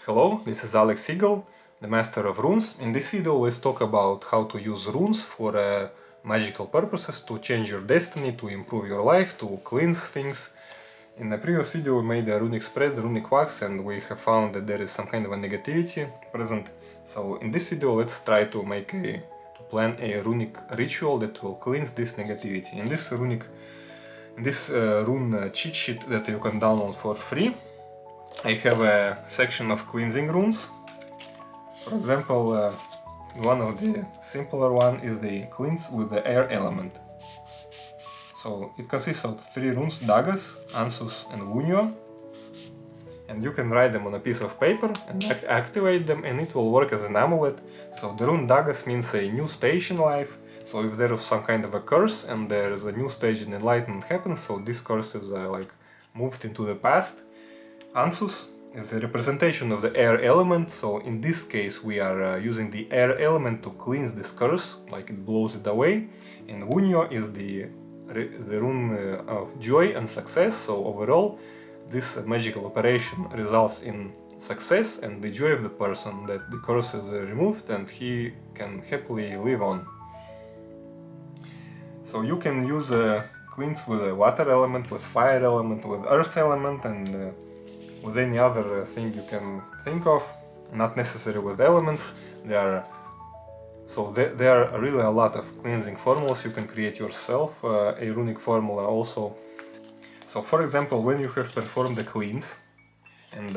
Hello, this is Alex Eagle, the Master of Runes. In this video let's talk about how to use runes for magical purposes, to change your destiny, to improve your life, to cleanse things. In the previous video we made a runic spread, runic wax, and we have found that there is some kind of a negativity present. So in this video let's try to plan a runic ritual that will cleanse this negativity. In this rune cheat sheet that you can download for free, I have a section of cleansing runes. For example, one of the simpler one is the cleanse with the air element. So it consists of 3 runes: Dagas, Ansus and Wunio. And you can write them on a piece of paper and activate them, and it will work as an amulet. So the rune Dagas means a new stage in life. So if there is some kind of a curse and there is a new stage in enlightenment happens, so this curse is moved into the past. Ansus is a representation of the air element, so in this case we are using the air element to cleanse this curse, like it blows it away. And Wunio is the rune of joy and success, so overall this magical operation results in success and the joy of the person, that the curse is removed and he can happily live on. So you can use a cleanse with a water element, with fire element, with earth element, and with any other thing you can think of, not necessary with elements. There are really a lot of cleansing formulas you can create yourself, a runic formula also. So for example, when you have performed a cleanse and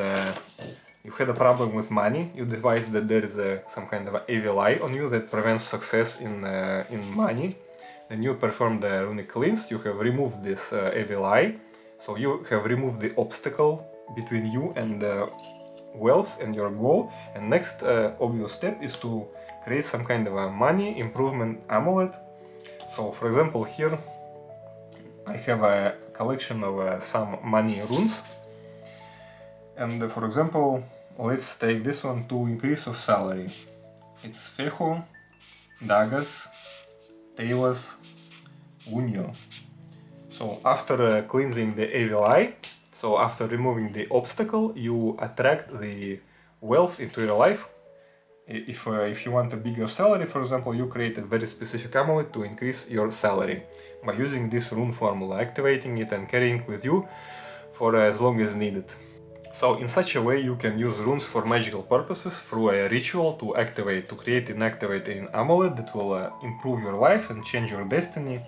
you had a problem with money, you devise that there is some kind of evil eye on you that prevents success in money. Then you perform the runic cleanse, you have removed this evil eye, so you have removed the obstacle between you and wealth and your goal. And next obvious step is to create some kind of a money improvement amulet. So for example, here I have a collection of some money runes, and for example let's take this one, to increase of salary. It's Fehu, Dagas, Teilas, Wunio. So after cleansing the evil eye, so after removing the obstacle, you attract the wealth into your life. If you want a bigger salary, for example, you create a very specific amulet to increase your salary by using this rune formula, activating it and carrying with you for as long as needed. So in such a way you can use runes for magical purposes through a ritual to create and activate an amulet that will improve your life and change your destiny.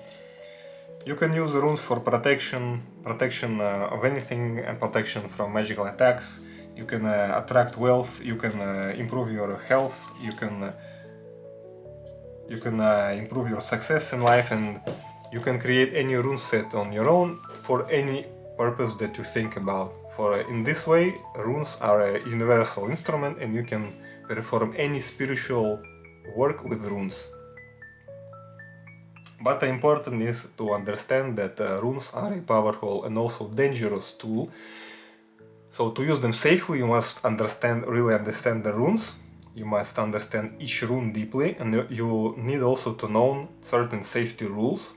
You can use runes for protection of anything, and protection from magical attacks. You can attract wealth, you can improve your health, you can improve your success in life, and you can create any rune set on your own for any purpose that you think about. In this way, runes are a universal instrument and you can perform any spiritual work with runes. But the important is to understand that runes are a powerful and also dangerous tool. So to use them safely you must really understand the runes. You must understand each rune deeply, and you need also to know certain safety rules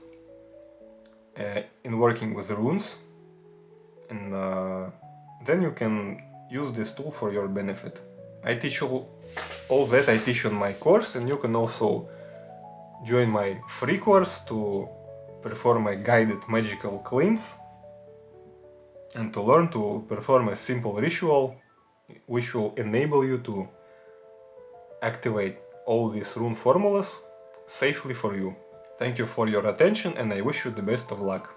in working with runes. And then you can use this tool for your benefit. I teach all that I teach on my course, and you can also join my free course to perform a guided magical cleanse and to learn to perform a simple ritual which will enable you to activate all these rune formulas safely for you. Thank you for your attention, and I wish you the best of luck.